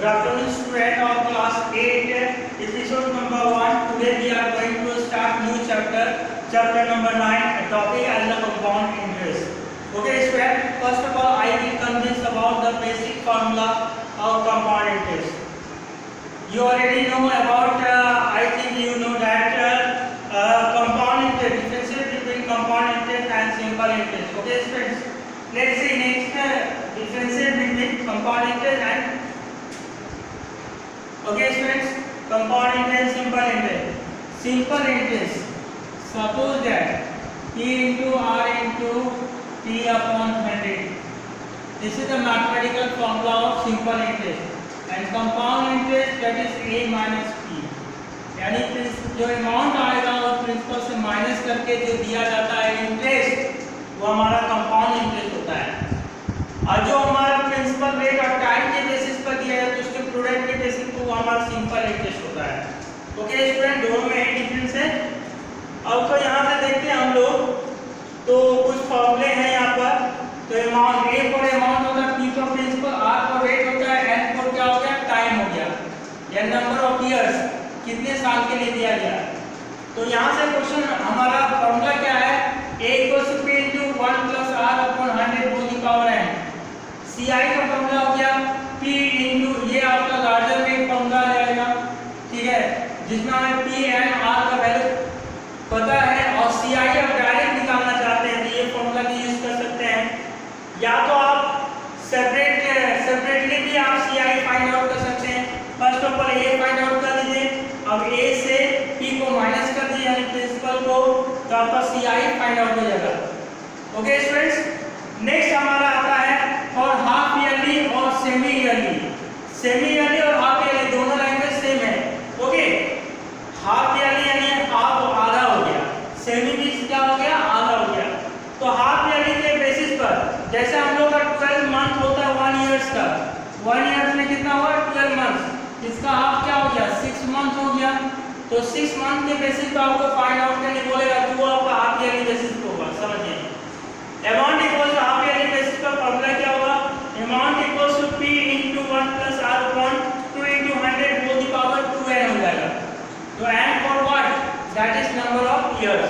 Good afternoon, student of class 8, episode number 1. Today we are going to start new chapter number 9, a topic as the compound interest. Okay, student. First of all, I will convince about the basic formula of compound interest. You already know about. I think you know that compound interest, difference between compound interest and simple interest. Okay, students. Let's see next difference between compound interest and compound interest, simple interest. Simple interest. Suppose that P into R into T upon 100. This is the mathematical formula of simple interest. And compound interest, that is A minus P. यानी जो amount आएगा वो principal से minus करके जो दिया जाता है इंटरेस्ट, वो हमारा कंपाउंड इंटरेस्ट होता है। और जो हमारा प्रिंसिपल रेट और टाइम के बेसिस पर दिया जाए तो उसके प्रोडक्ट के बेसिस पर वो हमारा सिंपल इंटरेस्ट होता है। ओके स्टूडेंट, दोनों में एक डिफरेंस है। अब तो यहाँ से देखते हैं हम लोग, तो कुछ फॉर्मूले हैं यहाँ पर। तो अमाउंट A फॉर अमाउंट होता है, P for principal, R for rate होता है, N फॉर क्या हो गया, टाइम हो गया, या नंबर ऑफ ईयर्स, कितने साल के लिए दिया गया। तो यहाँ से क्वेश्चन हमारा फॉर्मूला क्या है, A = P × 1 + R/100 CI का फॉर्मूला हो गया P × ये आपका लार्जर में फॉर्मूला आ जाएगा, ठीक है, जिसमें हमें P एंड R का वैल्यू पता है और CI अब डायरेक्ट निकालना चाहते हैं तो ये फॉर्मूला भी यूज कर सकते हैं, या तो आप सेपरेटली भी आप CI फाइंड आउट कर सकते हैं। First of all A find out कर लीजिए, अब A से P को माइनस कर दिए यानी प्रिंसिपल को, तो आपका CI फाइंड आउट हो जाएगा। ओके स्टूडेंट्स, नेक्स्ट हमारा आता है और हाफ ईयरली और सेमी ईयरली। सेमी ईयरली और हाफ ईयरली दोनों लैंग्वेज सेम है। ओके, हाफ ईयरली यानी हाफ आधा हो गया, सेमी भी क्या हो गया, आधा हो गया। तो हाफ ईयरली के बेसिस पर जैसे हम लोग का 12 मंथ होता है 1 ईयर्स का, 1 ईयर्स में कितना हुआ 12 मंथ, इसका हाफ क्या हो गया 6 मंथ हो गया। तो 6 मंथ के बेसिस पर आपको फाइंड आउट करने बोलेगा तो वो आपका हाफ ईयरली बेसिस पे होगा, समझिए। Amount equals to half yearly basis पर फॉर्मूला क्या होगा, amount equals to P × 1 + R upon 2 × 100 2n हो जाएगा। तो n for what, that is number of years.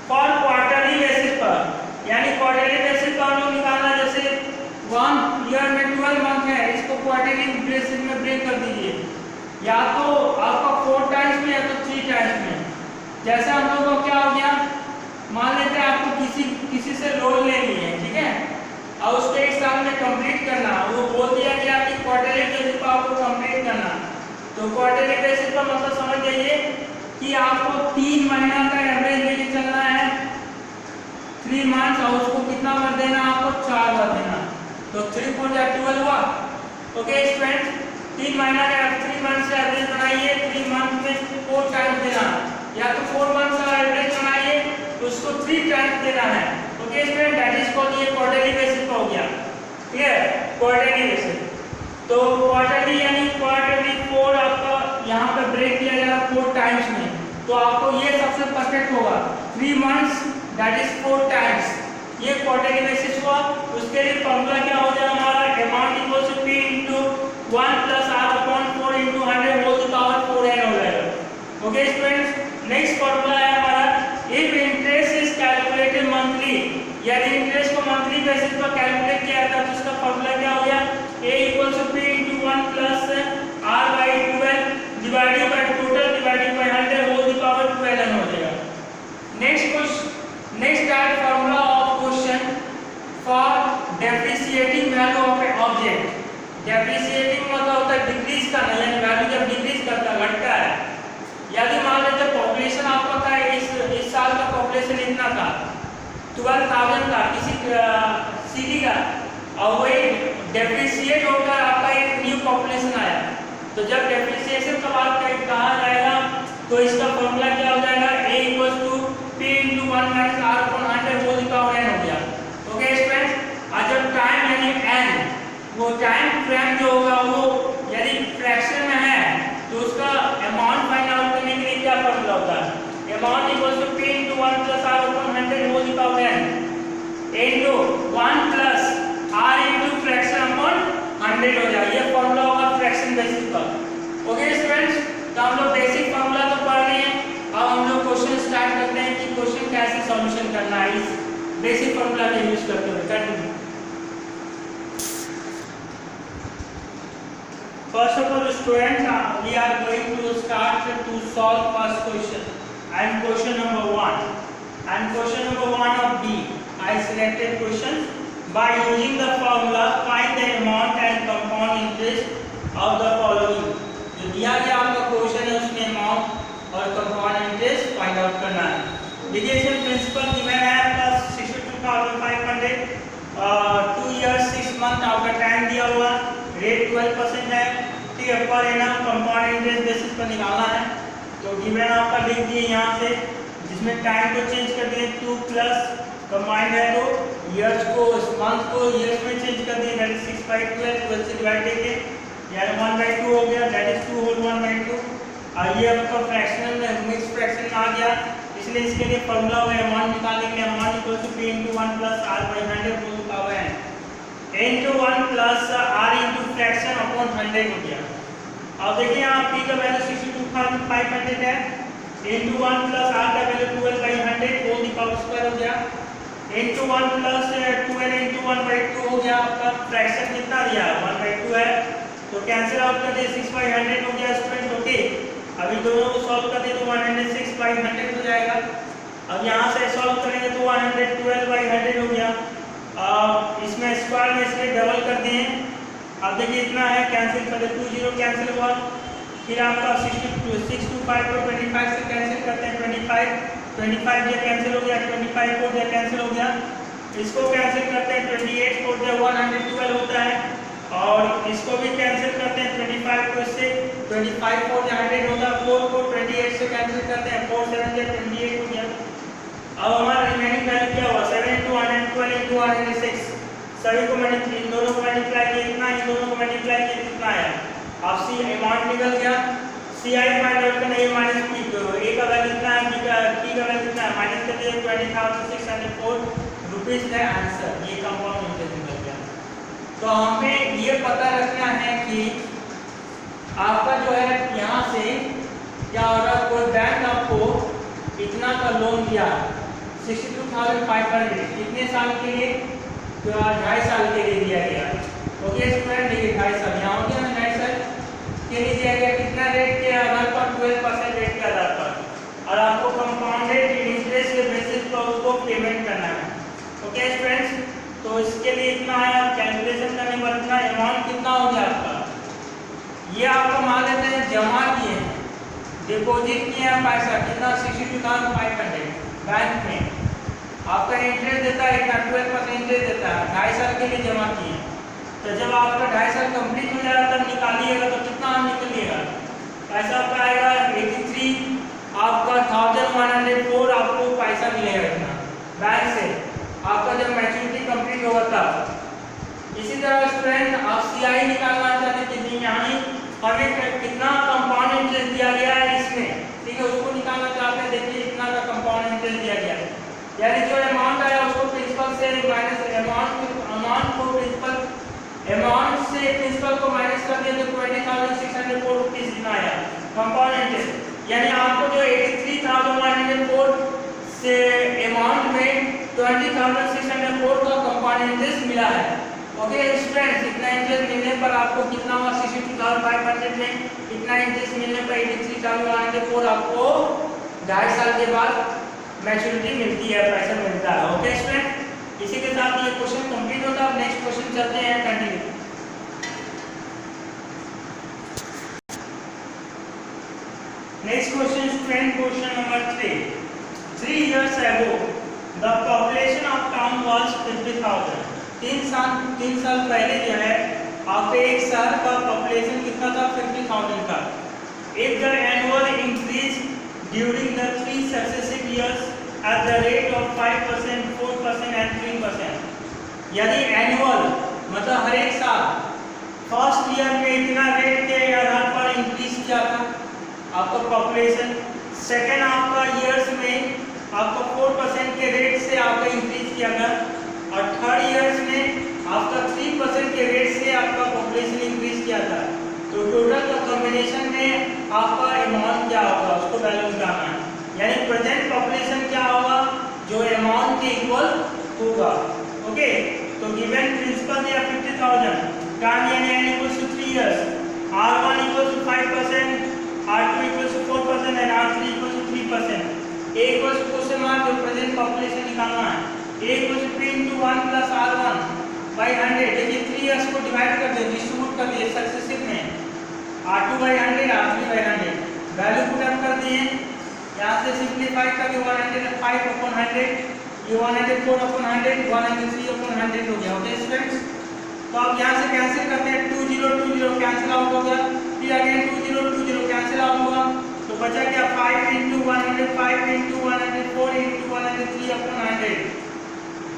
For quarterly basis पर, यानी क्वार्टरली बेसिस पर हम लोग निकालना, जैसे 1 ईयर में 12 मंथ है, इसको क्वार्टरली बेसिस में ब्रेक कर दीजिए, या तो आपका 4 टाइम्स में या तो 3 टाइम्स में। जैसे हम लोगों को क्या हो गया, मान लेते हैं आपको किसी से लोन लेनी है, ठीक है, और उसको 1 साल में कंप्लीट करना, वो बोल दिया गया कि क्वार्टरली बेसिस पर आपको कंप्लीट करना। तो क्वार्टरली बेसिस पर मतलब समझ जाइए कि आपको 3 महीना का एवरेज लेके चलना है, 3 मंथ्स, और उसको कितना बार देना, आपको 4 बार देना। तो 3 × 4 = 12 हुआ। ओके स्टूडेंट्स, 3 महीना का 3 मंथ से एवरेज बनाइए, 3 मंथ में 4 टाइम्स देना, या तो 4 मंथ का एवरेज बनाइए तो उसको 3 टाइम्स देना है। Okay student, that is called, ये क्वार्टरली बेसिस पर हो गया, क्लियर, क्वार्टरली बेसिस। तो क्वार्टरली यानी क्वार्टरली 4 आपका यहाँ पे ब्रेक किया जाएगा 4 टाइम्स में, तो आपको ये सबसे परफेक्ट होगा 3 मंथ्स दैट इज 4 टाइम्स, ये क्वार्टरली बेसिस हुआ। उसके लिए फॉर्मूला क्या हो जाएगा हमारा, amount equals to P × 1 + R upon 4 × 100 4n हो जाएगा। ओके स्टूडेंट्स, नेक्स्ट फॉर्मूला है हमारा, if interest is calculated monthly, यानी इंटरेस्ट को मंथली बेसिस पर कैलकुलेट किया जाता है तो उसका फॉर्मूला क्या हो गया, A = P × 1 + R/12 divided by total divided by 100 12n हो जाएगा। Next type formula of question for depreciating value of A object. Depreciating मतलब होता है डिक्रीज करना, यानी वैल्यू जब डिक्रीज करता है, घटता है। यदि मान लेते पॉपुलेशन आपका था, इस साल का पॉपुलेशन इतना था, 12,000 था किसी सिटी का, और वही डेप्रिसिएट होकर आपका एक न्यू पॉपुलेशन आया, तो जब डेप्रिसिएशन का बात कहा जाएगा तो इसका फॉर्मूला क्या हो जाएगा, A = P × 1 - R upon 100 हो गया। ओके स्टूडेंट्स, और जब टाइम यानी n, वो टाइम फ्रेम जो होगा वो यदि फ्रैक्शन में है तो उसका अमाउंट फाइंड आउट करने के लिए क्या फॉर्मूला होता है, amount equals to P × 1 + R upon 100 into 1 + R into fraction upon 100 हो जाएगा। ये फॉर्मूला होगा फ्रैक्शन ओके स्टूडेंट्स, तो हम लोग बेसिक फॉर्मूला तो पढ़ रहे हैं। अब हम लोग क्वेश्चन स्टार्ट करते हैं कि क्वेश्चन कैसे सॉल्यूशन करना है इस बेसिक फॉर्मूला का यूज करते हुए। Continue. First of all, students, we are going to start to solve first question and question number 1. And question number 1 of B, I selected questions by using the formula find the amount and compound interest of the following. जो दिया गया आपका question है उसमें amount और compound interest find out करना है। देखिए इसमें प्रिंसिपल गिवन है आपका 62,500, 2 years 6 month आपका टाइम दिया हुआ, रेट 12% है, ठीक है। Per annum compound interest basis पर निकालना है। तो गिवन आपका लिख दिए यहाँ से, जिसमें टाइम को चेंज कर दिए 2 प्लस कंबाइंड है तो ईयर्स को मंथ को ईयर्स में चेंज कर दिए, दैट इज 6/12, 12 से डिवाइड करके यानी 1/2 हो गया, दैट इज 2 होल 1/2। और ये आपका फ्रैक्शनल में मिक्स फ्रैक्शन आ गया, इसलिए इसके लिए फार्मूला है अमाउंट निकालने के लिए amount equal to p * 1 + r/100 whole power n into 1 plus r into fraction upon 100 हो गया। अब देखिए यहाँ p का वैल्यू 62,500 है, into 1 plus r का value 12/100 whole the power square हो गया, into 1 plus 12 into 1/2 हो गया। आपका फ्रैक्शन कितना दिया 1/2 है, तो कैंसिल आउट कर दे 6/100 हो गया स्टूडेंट। ओके, अभी दोनों को सॉल्व कर दे तो 106/100 हो जाएगा। अब यहाँ से सॉल्व करेंगे तो 112/100 हो गया। इसमें स्क्वायर में इसलिए डबल कर दिए। अब देखिए इतना है, कैंसिल कर दे 2 0 कैंसिल हुआ, फिर आपका 625 को 25 से कैंसिल करते हैं, 25 ये कैंसिल हो गया, 25 को ये कैंसिल हो गया, इसको कैंसिल करते हैं 28 को जो 112 होता है, और इसको भी कैंसिल करते हैं 25 को इससे, 25 को 100 होता है, 4 को 28 से कैंसिल करते हैं, 4 7 या 28 हो गया। अब हमारा रिमेनिंग वैल्यू क्या हुआ 7 * 112 * 106, सभी को मैंने इन दोनों को मल्टीप्लाई किया इतना, इन दोनों को मल्टीप्लाई किया कितना आया। अब सी अमाउंट निकल गया, सी आई फाइंड आउट करना है माइनस पी को, ए का वैल्यू कितना है, बी का टी का वैल्यू कितना है, माइनस कर दिया 20,604 रुपीस है आंसर। ये कंपाउंड इंटरेस्ट निकल गया। तो हमें ये पता रखना है कि आपका जो है यहाँ से क्या होगा, कोई बैंक आपको इतना का लोन दिया 62,500 कितने साल के लिए, तो 2.5 साल के लिए दिया गया। ओके स्टूडेंट, देखिए 2.5 साल यहाँ हो गया ना, 2.5 साल के लिए दिया गया। कितना रेट के आधार पर 12% रेट के आधार पर, और आपको कंपाउंडेड इंटरेस्ट के बेसिस पर उसको पेमेंट करना है। ओके स्टूडेंट्स, तो इसके लिए इतना आया, कैलकुलेशन करने पर इतना अमाउंट कितना हो गया आपका, ये आपको मान लेते हैं जमा किए हैं, डिपॉजिट किया है पैसा कितना 62,500 बैंक में, आपका इंटरेस्ट देता है इतना 12% इंटरेस्ट देता है, 2.5 साल के लिए जमा किए। तो जब आपका 2.5 साल कंप्लीट हो जाएगा तब निकालिएगा तो कितना निकलिएगा, पैसा आपका आएगा 83 आपका 1,104 आपको पैसा मिलेगा इतना बैंक से, आपका जब मैच्योरिटी कंप्लीट होगा तब। इसी तरह स्टूडेंट आप सीआई निकालना चाहते हैं कितनी, यानी हमें कितना कंपाउंड इंटरेस्ट दिया गया है इसमें, ठीक है, उसको निकालना चाहते हैं। देखिए इतना का कंपाउंड इंटरेस्ट दिया गया है, यानी जो अमाउंट आया उसको प्रिंसिपल से माइनस अमाउंट से प्रिंसिपल को माइनस कर दिया तो 20,604 रुपीस इतना आया कंपाउंड इंटरेस्ट। यानी आपको जो 83,104 से अमाउंट में 20,604 का कंपाउंड इंटरेस्ट मिला है। ओके स्टूडेंट्स, इतना इंटरेस्ट मिलने पर आपको कितना हुआ 62,500 में इतना इंटरेस्ट मिलने पर 83,104 आपको 2.5 साल के बाद मैच्योरिटी मिलती है, पैसा मिलता है। ओके स्टूडेंट, इसी के साथ ये क्वेश्चन कंप्लीट होता है। नेक्स्ट क्वेश्चन चलते हैं, continue. Next question student, question number 3। 3 years ago the population of town was 50,000। 3 साल पहले जो है आपके एक शहर का पॉपुलेशन कितना था 50,000 का। If the annual increase during the 3 successive years at the rate of 5%, 4% and 3%, यदि एनुअल मतलब हर एक साल फर्स्ट ईयर में इतना रेट के आधार पर इंक्रीज किया था आपका पॉपुलेशन, सेकेंड आपका ईयर्स में आपका 4% के रेट से आपका इंक्रीज किया था, और थर्ड ईयर्स में आपका 3% के रेट से आपका पॉपुलेशन इंक्रीज किया था। तो टोटल का कॉम्बिनेशन में आपका अमाउंट क्या होगा उसको वैल्यू निकालना है, यानी प्रेजेंट पॉपुलेशन क्या होगा जो अमाउंट के इक्वल होगा। ओके, तो गिवन प्रिंसिपल दिया 50,000, टाइम यानी n equals to 3 years, R1 equals to 5%, R2 equals to 4% and R3 equals to 3%. A equals to question mark जो प्रेजेंट पॉपुलेशन निकालना है, A equals to P into 1 plus R1 by 100। देखिए 3 years को divide कर दिए, distribute कर दिए successive में, R2 by 100, R3 by 100, value put up कर दिए, यहाँ से सिंप्लीफाई करके 105 upon 100, ये 104 upon 100, 103 upon 100 हो गया। ओके स्टूडेंट्स, तो अब यहाँ से कैंसिल करते हैं, 2020 कैंसिल आउट हो गया, फिर अगेन 2020 कैंसिल आउट हुआ, तो बचा क्या 5 into 105 into 104 into 103 upon 100।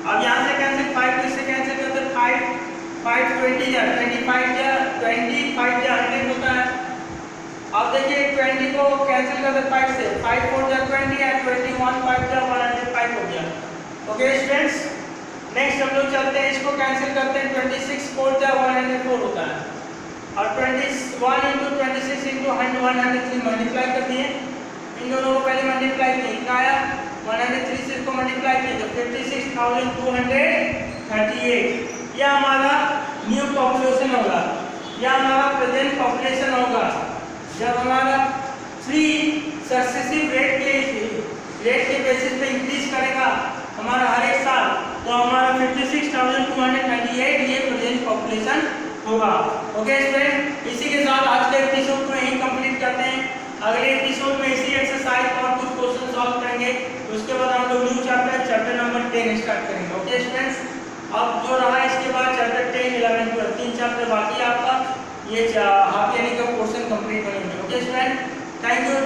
अब यहाँ से कैंसिल 5 को इससे कैंसिल करते 5 5 20 या 25 या 25 या 100 होता है। अब देखिए 20 को कैंसिल करते 5 से, 5 4 या 20 या 21 5 या 105 हो गया। ओके स्टूडेंट्स, नेक्स्ट हम लोग चलते हैं, इसको कैंसिल करते हैं, 26 4 या 104 होता है, और 21 into 26 into 103 मल्टीप्लाई कर दिए, इन दोनों को पहले मल्टीप्लाई किए, कितना आया 103 से इसको मल्टीप्लाई किए तो 56,238। यह हमारा न्यू पॉपुलेशन होगा, यह हमारा प्रेजेंट पॉपुलेशन होगा जब हमारा 3 सक्सेसिव रेट के बेसिस पे इंक्रीज करेगा हमारा हर एक साल, तो हमारा 56,238 ये प्रेजेंट पॉपुलेशन होगा। ओके स्टूडेंट, इसी के साथ आज के एपिसोड को यहीं कंप्लीट करते हैं। अगले एपिसोड में इसी एक्सरसाइज और कुछ क्वेश्चन सॉल्व करेंगे, उसके बाद हम लोग न्यू चैप्टर नंबर 10 स्टार्ट करेंगे। ओके स्टूडेंट्स, अब जो रहा इसके बाद चैप्टर 10 11 12 3 चैप्टर बाकी है आपका, ये हाफ ईयरली का पोर्शन कंप्लीट करेंगे। Okay student, thank you.